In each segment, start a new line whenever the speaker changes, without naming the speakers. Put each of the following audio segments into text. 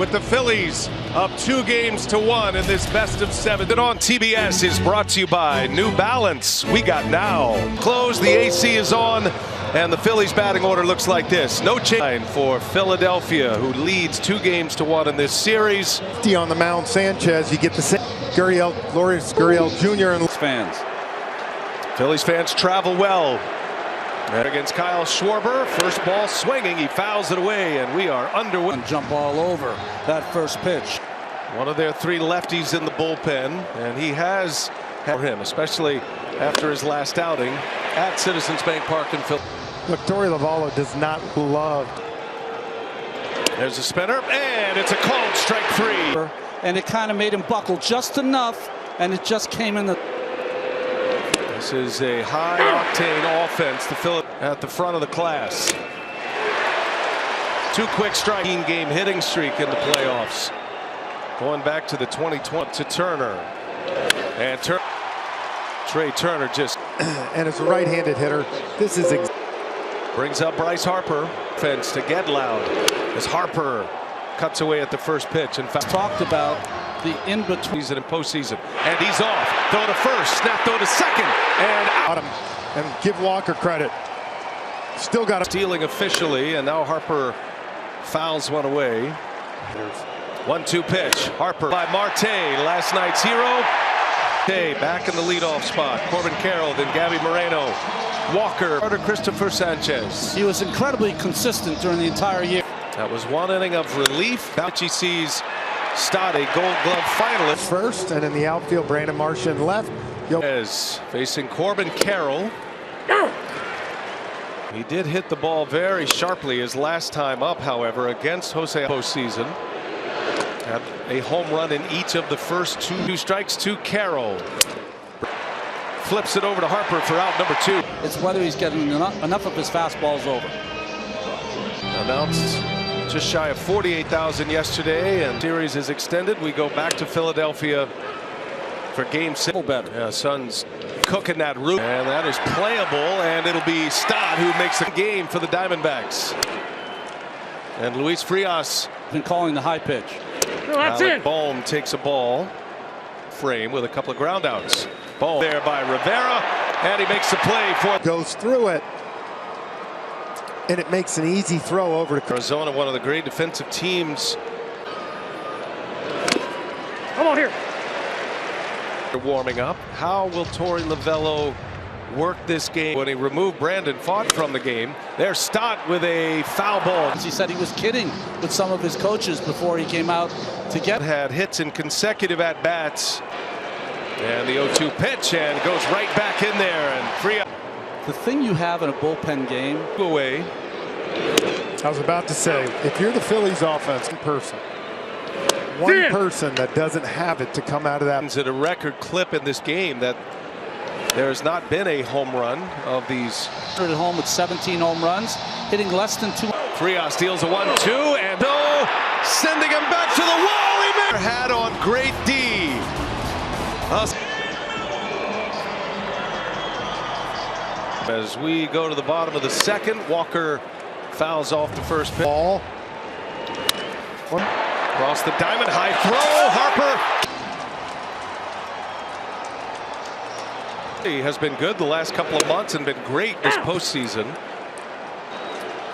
with the Phillies up 2-1 in this best-of-7. And on TBS is brought to you by New Balance. We got now. Close, the AC is on, and the Phillies batting order looks like this. No change for Philadelphia, who leads 2-1 in this series.
On the mound, Sanchez, you get the Glorious Gurriel Jr. and
fans. Phillies fans travel well. And against Kyle Schwarber, first ball swinging, he fouls it away, and we are underway.
And jump all over that first pitch.
One of their 3 lefties in the bullpen, and he has had him, especially after his last outing at Citizens Bank Park in Philadelphia.
Look, Torey Lovullo does not love.
There's a spinner, and it's a called strike 3.
And it kind of made him buckle just enough, and it just came in the.
This is a high-octane offense to fill it at the front of the class. 2 quick strike game hitting streak in the playoffs. Going back to the 2020 to Turner. And Trey Turner just.
And as a right-handed hitter, this is.
Brings up Bryce Harper. Fence to get loud as Harper cuts away at the first pitch. In fact,
talked about the in-between
season and postseason, and he's off. Throw to first, snap throw to second, and out
him. And give Walker credit. Still got a
stealing officially, and now Harper fouls one away. 1-2 pitch. Harper by Marte, last night's hero. Okay, back in the leadoff spot. Corbin Carroll, then Gabby Moreno. Walker, Christopher Sanchez.
He was incredibly consistent during the entire year.
That was 1 inning of relief. Bouchy sees Stott, a Gold Glove finalist.
First, and in the outfield, Brandon Martian left.
As facing Corbin Carroll. He did hit the ball very sharply his last time up, however, against Jose postseason. Had a home run in each of the first 2 strikes to Carroll. Flips it over to Harper for out number 2.
It's whether he's getting enough of his fastballs over.
Announced just shy of 48,000 yesterday, and series is extended. We go back to Philadelphia for game 6.
Better.
Yeah, Suns cooking that root, and that is playable, and it'll be Stott who makes the game for the Diamondbacks. And Luis Frias
been calling the high pitch.
Alec Bohm takes a ball frame with a couple of ground outs. Bohm there by Rivera, and he makes the play for.
Goes through it. And it makes an easy throw over to
Arizona, one of the great defensive teams.
Come on here.
They're warming up. How will Torey Lovullo work this game when he removed Brandon Pfaadt from the game? There's Stott with a foul ball.
He said he was kidding with some of his coaches before he came out to get.
Had hits in consecutive at-bats. And the 0-2 pitch, and goes right back in there, and free up.
The thing you have in a bullpen game.
Away.
I was about to say, if you're the Phillies offense, one person that doesn't have it to come out of that.
It's at a record clip in this game that there has not been a home run of these.
At home with 17 home runs, hitting less than 2.
Frias steals a 1-2, and no, sending him back to the wall. He made hat on great D. As we go to the bottom of the second, Walker fouls off the first pitch.
Ball.
Across the diamond, high throw, Harper. He has been good the last couple of months and been great this postseason.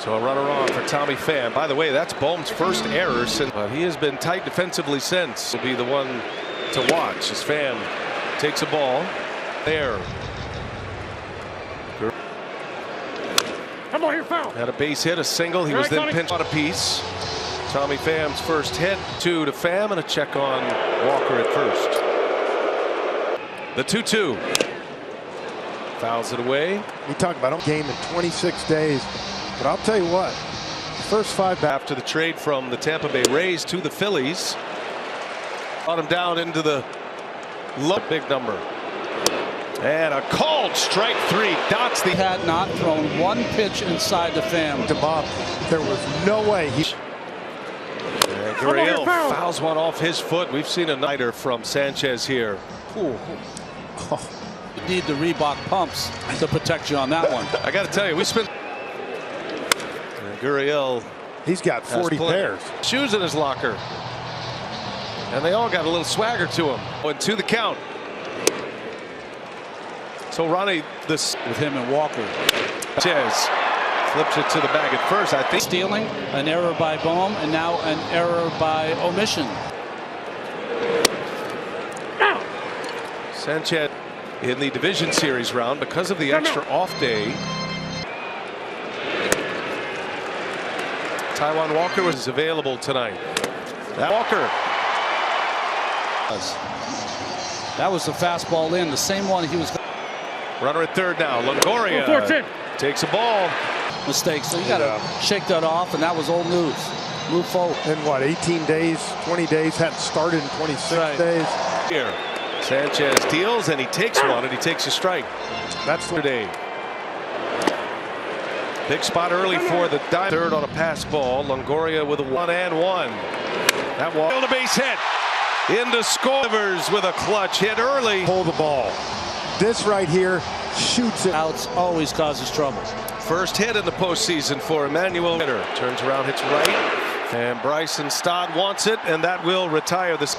So a runner on for Tommy Pham. By the way, that's Bohm's first error since, but he has been tight defensively since. Will be the one to watch as Pham takes a ball there.
Come on here, foul.
Had a base hit, a single. He was then pinched on a piece. Tommy Pham's first hit, 2 to Pham, and a check on Walker at first. The 2-2. Fouls it away.
We talk about a game in 26 days, but I'll tell you what, first 5
after the trade from the Tampa Bay Rays to the Phillies. Brought him down into the low, big number. And a called strike 3 dots the.
Had not thrown 1 pitch inside the Pham.
There was no way he.
And Gurriel fouls one off his foot. We've seen a nighter from Sanchez here.
Ooh. Oh. You need the Reebok pumps to protect you on that one.
I got to tell you, we spent. Gurriel
He's got 40 pairs.
Shoes in his locker. And they all got a little swagger to him. And to the count. So Ronnie, this
with him and Walker.
Sanchez flips it to the bag at first. I think
Stealing, an error by Bohm, and now an error by omission.
Sanchez in the division series round because of the extra off day. Taijuan Walker was available tonight. That Walker.
That was the fastball in, the same one he was.
Runner at third now. Longoria takes a ball.
Mistake. So you got to shake that off, and that was old news. Move forward.
In what, 18 days, 20 days, hadn't started in 26 days.
Here, Sanchez deals, and he takes one, and he takes a strike.
That's
today. Big spot early for the Diamondbacks. Third on a pass ball. Longoria with a 1-1. That wall. A base hit. Into scorers with a clutch hit early.
Pull the ball. This right here shoots it.
Outs always causes trouble.
First hit in the postseason for Emmanuel. Turns around, hits right. And Bryson Stott wants it, and that will retire this.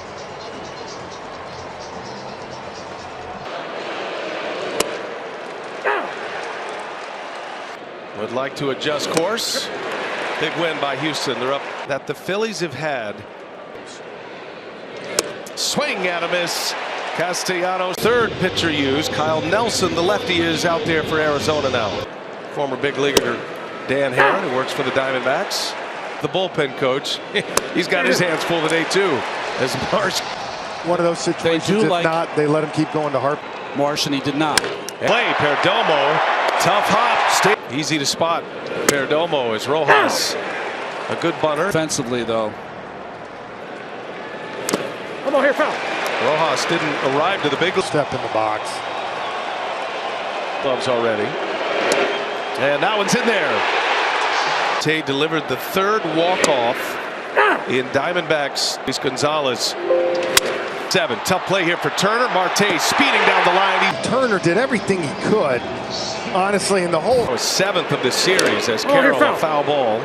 Would like to adjust course. Big win by Houston. They're up. That the Phillies have had. Swing and a miss. Castellanos, third pitcher used. Kyle Nelson, the lefty, is out there for Arizona now. Former big leaguer Dan Haren, who works for the Diamondbacks. The bullpen coach. He's got his hands full today, too. As Marsh.
One of those situations, if not, they let him keep going to Harper.
Marsh, and he did not.
Play, Perdomo. Tough hop. Easy to spot. Perdomo is Rojas. A good bunter.
Offensively, though.
Come on here, foul.
Rojas didn't arrive to the big
step in the box.
Gloves already. And that one's in there. Tay delivered the third walk-off in Diamondbacks. Gonzalez. 7. Tough play here for Turner. Marte speeding down the line.
Turner did everything he could, honestly, in the whole.
7th of the series as Carroll a foul ball.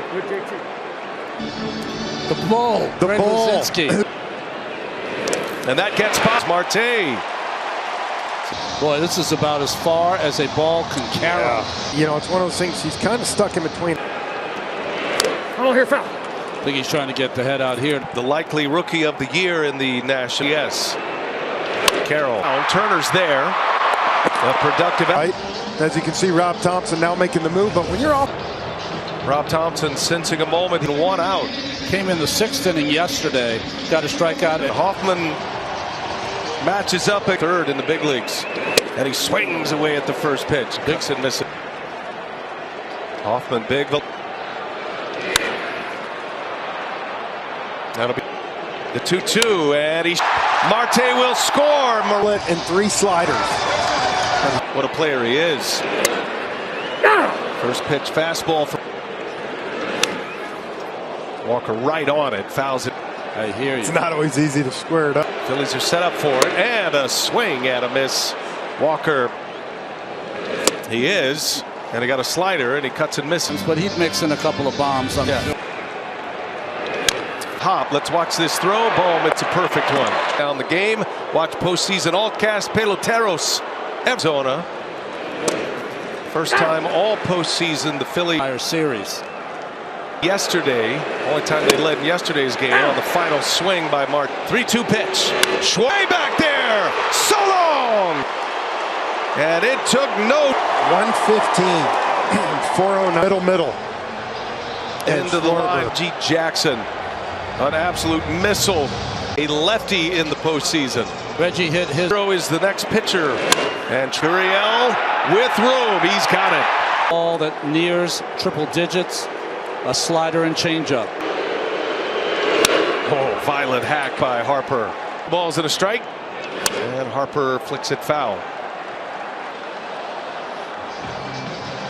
The ball.
The ball.
And that gets past Marte.
Boy, this is about as far as a ball can carry.
Yeah. You know, it's one of those things. He's kind of stuck in between.
Come on here, foul.
I think he's trying to get the head out here.
The likely rookie of the year in the National. Yes. Carroll. Turner's there. A productive.
Right. As you can see, Rob Thompson now making the move. But when you're off.
Rob Thompson sensing a moment. 1 out.
Came in the 6th inning yesterday. Got a strikeout.
Hoffman matches up at third in the big leagues. And he swings away at the first pitch. Dixon misses. Hoffman big. That'll be the 2-2, and Marte will score.
Merlin and 3 sliders.
What a player he is. First pitch fastball for Walker, right on it, fouls it.
I hear you.
It's not always easy to square it up.
Phillies are set up for it, and a swing and a miss. Walker, he is, and he got a slider, and he cuts and misses.
But he'd mix in a couple of bombs.
Hop, let's watch this throw. Boom, it's a perfect one. Down the game, watch postseason all-cast Peloteros, Arizona. First time all postseason the Phillies
series.
Yesterday, only time they led in yesterday's game on the final swing by Mark. 3-2 pitch. Way back there. So long. And it took no.
115. 409. Middle.
Into the line. G. Jackson. An absolute missile. A lefty in the postseason.
Reggie hit his.
Throw is the next pitcher. And Triel with room. He's got it.
Ball that nears triple digits. A slider and changeup.
Oh, violent hack by Harper. Ball's in a strike. And Harper flicks it foul.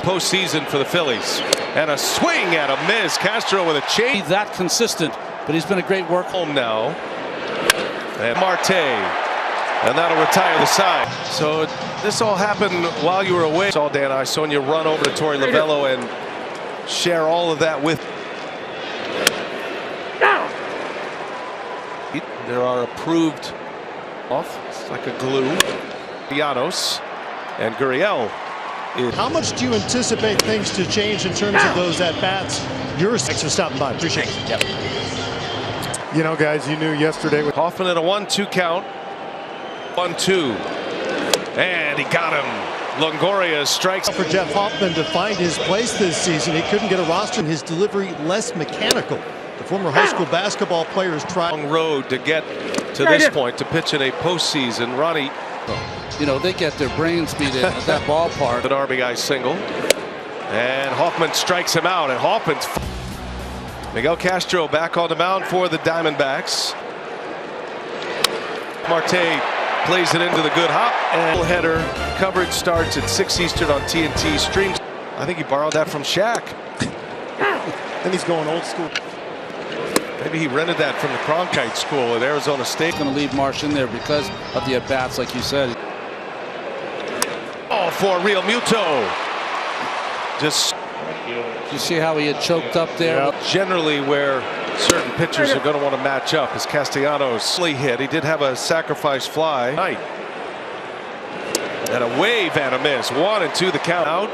Postseason for the Phillies. And a swing and a miss. Castro with a change.
That consistent, but he's been a great work.
Home now. And Marte. And that'll retire the side. So this all happened while you were away. Saw Dan Sonia run over to Torey Lovello and share all of that with. There are approved off. It's like a glue. Llanos and Gurriel.
How much do you anticipate things to change in terms of those at-bats? Thanks for stopping by. Appreciate it.
Yep.
You know, guys, you knew yesterday with
Hoffman at a 1-2 count. 1-2. And he got him. Longoria strikes.
For Jeff Hoffman to find his place this season, he couldn't get a roster and his delivery less mechanical. The former high school basketball player has tried.
Long road to get to this point to pitch in a postseason. Ronnie.
You know, they get their brains beat in at that ballpark.
An RBI single. And Hoffman strikes him out. And Hoffman's. Miguel Castro back on the mound for the Diamondbacks. Marte plays it into the good hop. And header coverage starts at 6 Eastern on TNT streams. I think he borrowed that from Shaq.
Then he's going old school.
Maybe he rented that from the Cronkite School at Arizona State.
Going to leave Marsh in there because of the at-bats, like you said.
Oh, for Real Muto. Just
You see how he had choked up there?
generally where certain pitchers are going to want to match up. As Castellanos hit, he did have a sacrifice fly. And a wave and a miss. 1-2 the count out.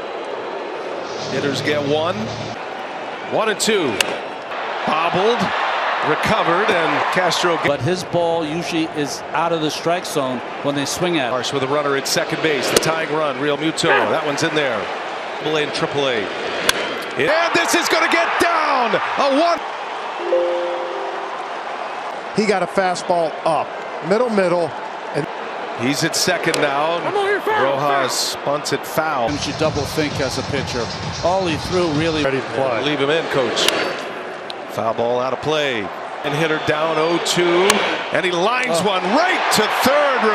Hitters get 1. 1-2. Bobbled, recovered, and Castro.
But his ball usually is out of the strike zone when they swing at it.
Marsh with a runner at second base. The tying run, Real Muto. That one's in there. AA and AAA. And this is going to get down. A 1.
he got a fastball up, middle, and
He's at second now. Rojas bunts it foul.
You should double think as a pitcher. All he threw really.
ready to play.
Leave him in, coach. Foul ball out of play. And hitter down 0-2. And he lines one right to third.